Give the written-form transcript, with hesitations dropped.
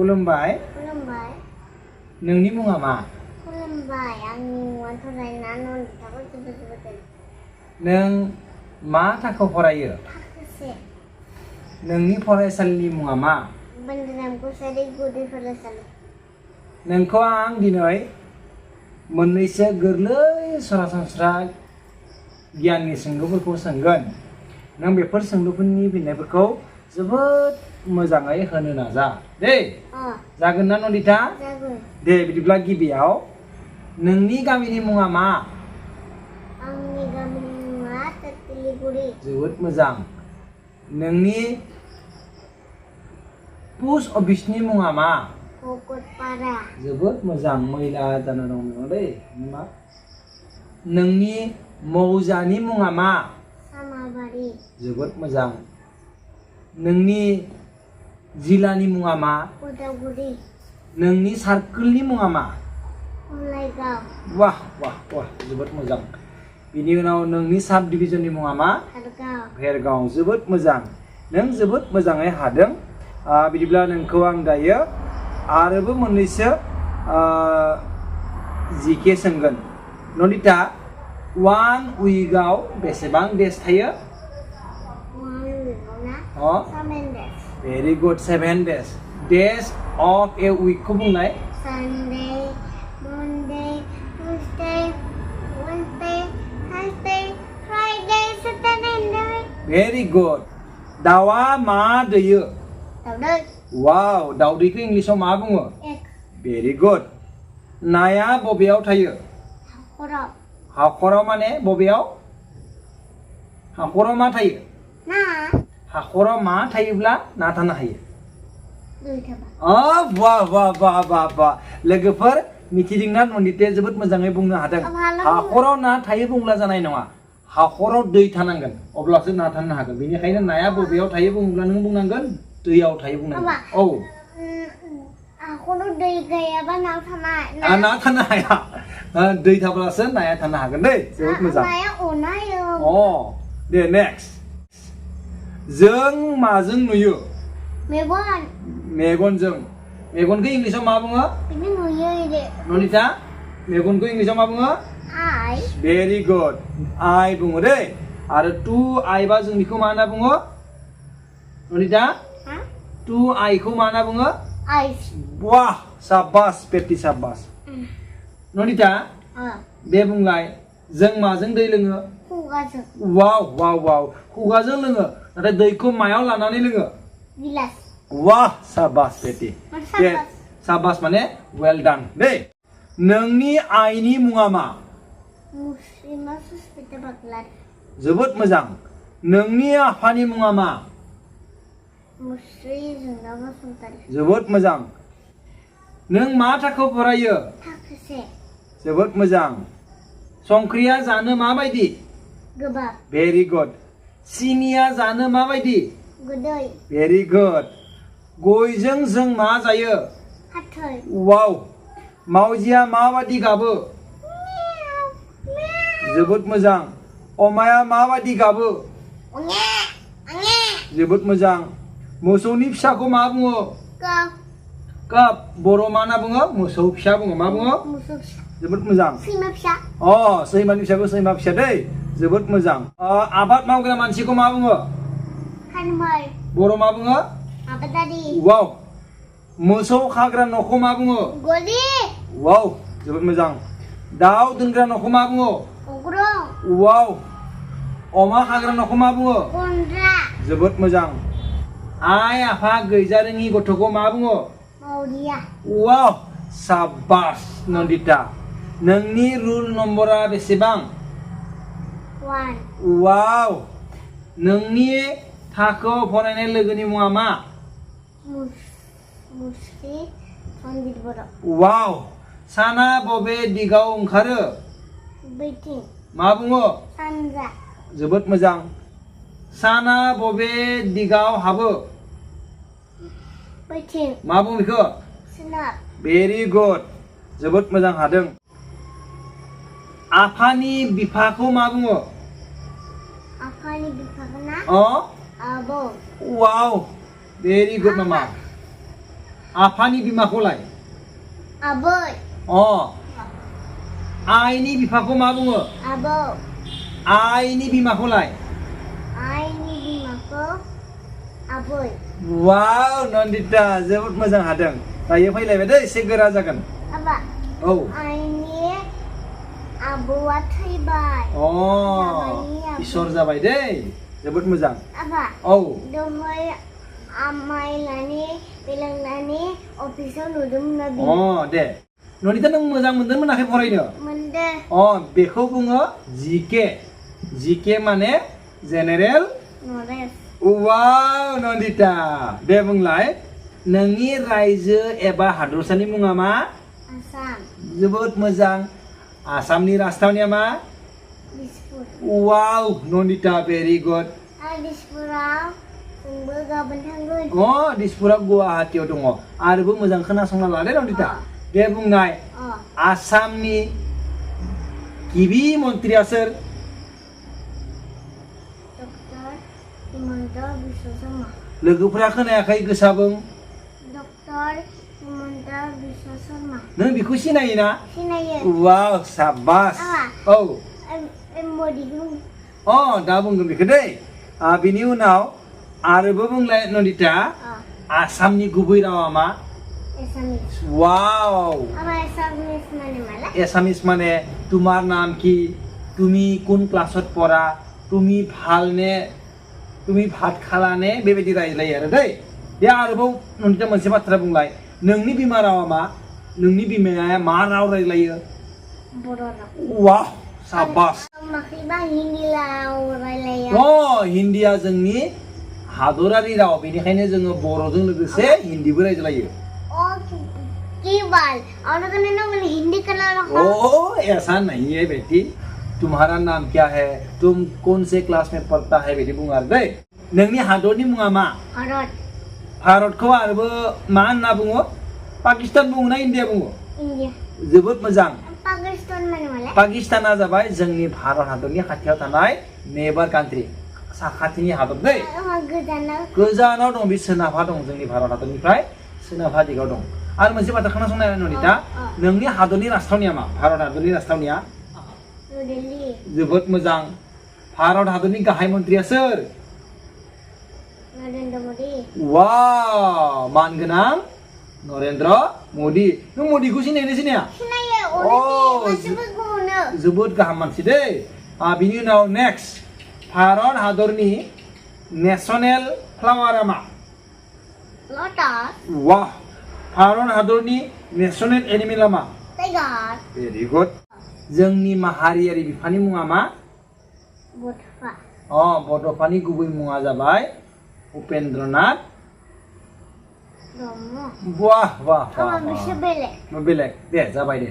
खुलुमबाय खुलुमबाय नोंनि मुङा मा खुलुमबाय आंनि मुङा थरायना नन्दिताखौ जोबोद जोबोद नों मा थाखोआव फरायो थाखोसे नोंनि फरायसालिनि मुङा मा बोन्दोराम कछारी गुदि फरायसालि नोंखौ आं दिनै मोननैसो गोरलै सरासनस्रा गियाननि सोंलुफोरखौ सोंगोन नों बेफोर सोंलुफोरनि फिननायफोरखौ जोबोद मोजाङै होनो नाजा दे जागोन ना नन्दिता जागोन दे बिदिब्ला गिबियाव नोंनि गामिनि मुङा मा आंनि गामिनि मुङा तेतलिगुरि जोबोद मोजां नोंनि पोस्ट अफिसनि मुङा मा भकतपारा जोबोद मोजां मैला जाना दं नोङो दै मा नोंनि मौजानि मुङा मा सामाबारि जोबोद मोजां नोंनि जिल्लानि मुङा मा उदालगुरि नोंनि सार्कोलनि मुङा मा गलायगाव वाह वाह वाह जोबोद मोजां बिनि उनाव नोंनि साब डिभिजननि मुङा मा भेरगाव भेरगाव जोबोद मोजां नों जोबोद मोजाङै हादों बिदिब्ला नोंखौ आं दायो आरोबो मोननैसो जिके सोंगोन नन्दिता 1 उइकआव बेसेबां डेज थायो very good 7 days days of a उइकखौ बुंनाय Sunday Monday Tuesday Wednesday Thursday Friday Saturday very good दाउआ मा दैयो दाउदै वाव दाउदैखौ इंलिसाव मा बुङो एग भेरि गुड नाया बबेयाव थायो हाखराव हाखराव माने बबेयाव हाखराव मा थायो ना हाखराव मा थायोब्ला ना थानो हायो दै थाबा वाह वाह वाह वाह वाह लोगोफोर मिथिदोंना नन्दिताया जोबोद मोजाङै बुंनो हादों हाखराव ना थायो बुंब्ला जानाय नङा हाखराव दै थानांगोन अब्लासो ना थानो हागोन बेनिखायनो नाया बबेयाव थायो बुङोब्ला नों बुंनांगोन दैयाव थायो बुंनांगोन औ हाखराव दै गैयाबा ना थानाय ना थानो हाया दै थाब्लासो नाया थानो हागोन दै जोबोद मोजां नाया अनायो दे नेक्स्ट जों माजों नुयो मेगन मेगनजों मेगनखौ इंलिसाव मा बुङो बिदि नुयो इदि नन्दिता मेगनखौ इंलिसाव मा बुङो आइ भेरि गुड आइ बुङो दै आरो टु आइ बा जों बेखौ मा होनना बुङो नन्दिता टु आइखौ मा होनना बुङो आइस वाह साबास बेटि साबास नन्दिता दे बुंलाय जों माजों दै लोङो खुगाजों वाव वाव वाव खुगाजों लोङो नाथाय दैखौ मायाव लानानै लोङो गिलास वाह साबास बेटि दे साबास माने वेल डान दे नोंनि आइनि मुङा मा मुस्लिमा सुस्मिता बाग्लारि जोबोद मोजां नोंनि आफानि मुङा मा मुस्रि जोंना बसुमतारी जोबोद मोजां नों मा थाखोआव फरायो थाखोसे जोबोद मोजां संख्रिया जानो माबायदि गोबाब भेरि गुड सिनिया जानो माबायदि गोदै भेरि गुड गयजों जों मा जायो फाथै वाव मावजिया माबायदि गाबो जोबोद मोजां अमाया माबायदि गाबो जोबोद मोजां मोसौनि फिसाखौ मा बुङो काप बर' मा होनना बुङो मोसौ फिसा बुङो मा बुङो मोसौ फिसा जोबोद मोजां सैमा फिसा सैमानि फिसाखौ सैमा फिसा दै जोबोद मोजां आबाद मावग्रा मानसिखौ मा बुङो फार्मार बर' मा बुङो आबादारि वाव मोसौ खाग्रा न'खौ मा बुङो गलि वाव जोबोद मोजां दाउ दोनग्रा न'खौ मा बुङो अग्रं वाव अमा खाग्रा न'खौ मा बुङो गन्द्रा जोबोद मोजां आइ आफा गैजारोङि गथ'खौ मा बुङो मावरिया वाव साबास नन्दिता नोंनि रुल नम्बरा बेसेबां 1 वाव नोंनि थाखोआव फरायनाय लोगोनि मुङा मा मुस्रि सन्दित बर' वाव साना बबे दिगाव ओंखारो बैथिं मा बुङो सानजा जोबोद मोजां साना बबे दिगाव हाबो बैथिं मा बुङो बेखौ सोनाब भेरि गुड जोबोद मोजां हादों आफानि बिफाखौ मा बुङो आफानि बिफाखौ ना अ आबौ वाव भेरि गुड मामा आफानि बिमाखौलाय आबै अ आइनि बिफाखौ मा बुङो आबौ आइनि बिमाखौलाय आइनि बिमाखौ आबै वाव नन्दिता जोबोद मोजां हादों दायो फैलायबाय दे एसे गोरा जागोन आबा औ आइनि आबौआ थैबाय अ इसोर जाबाय दे जोबोद मोजां आबा औ दहाय आमाइलानि बेलांनानि अफिसाव नुदोंमोन अ दे नन्दिता नों मोजां मोनदों मोनाखै फरायनो मोनदो अ बेखौ बुङो जिके जिके माने जेनेरेल नलेज वाव नन्दिता दे बुंलाय नोंनि रायजो एबा हादरसानि मुङा मा आसाम जोबोद मोजां आसामनि राजथावनिया मा दिसपुर वाव नन्दिता भेरि गुड दिसपुराव जोंबो गाबोन थांगोन अ दिसपुरा गुवाहाटीयाव दङ आरोबो मोजां खोनासंना लादे नन्दिता दे बुंनाय अ आसामनि गिबि मन्थ्रिया सोर डक्टर हिमन्त बिश्व शर्मा लोगोफोरा खोनायाखै गोसा बुं डक्टर हिमन्त बिश्व शर्मा नों बेखौ सिनायोना सिनायो वाव साबास औ मोदिखौ अ दा बुंगोन बेखौ दै बिनि उनाव आरोबो बुंलाय नन्दिता आसामनि गुबै रावा मा एसामिस वाव आबा एसामिस माने माला एसामिस माने তোমাৰ নাম কি তুমি কোন ক্লাছত পঢ়া তুমি ভালনে তুমি ভাত খালানে बेबायदि रायज्लायो आरो दै बे आरोबाव नन्दिता मोनसे बाथ्रा बुंलाय नोंनि बिमा रावा मा नोंनि बिमाया मा राव रायज्लायो बर' राव वाव साबास माखैबा हिन्दी राव रायलायो अ हिन्दीया जोंनि हादरारि राव बेनिखायनो जोङो बर'जों लोगोसे हिन्दीबो रायज्लायो ओ की बाल और अगर ना मैंने हिंदी कला रखा ओ ऐसा नहीं है बेटी तुम्हारा नाम क्या है तुम कौन से क्लास में पढ़ता है बेटी बुङो आरो दै नोंनि हादरनि मुङा मा भारत भारतखौ आरोबो मा होनना बुङो पाकिस्तान बुङो ना इन्डिया बुङो इंडिया जोबोद मोजां पाकिस्तान माने माला पाकिस्ताना जाबाय जोंनि भारत हादरनि खाथियाव थानाय नेबार कान्ट्रि साखाथिनि हादर दै गोजानाव दं बे सोनाबहा दं जोंनि भारत हादरनिफ्राय सोनाबहा दिगाव दं आरो मोनसे बाथ्रा खोनासंनाय नन्दिता नोंनि हादरनि राजथावनिया मा भारत हादरनि राजथावनिया न्यू दिल्ली जोबोद मोजां भारत हादरनि गाहाय मन्थ्रिया सोर नरेंद्र मोदी वाव मानगोनां नरेन्द्र मदि नों मदिखौ सिनायनो सिनाया सिनायो अ, मानसिफोरखौ मोनो जोबोद गाहाम मानसि दै बिनि उनाव नेक्स्ट भारत हादरनि नेशनेल फ्लावारा मा लटास वाह भारत हादरनि नेशनेल एनिमेला मा टाइगार भेरि गुड जोंनि माहारियारि बिफानि मुङा मा बडफा बड'फानि गुबै मुङा जाबाय उपेन्द्रनाथ ब्रह्म वाह वाह बिसोर बेलेग बेलेग दे जाबाय दे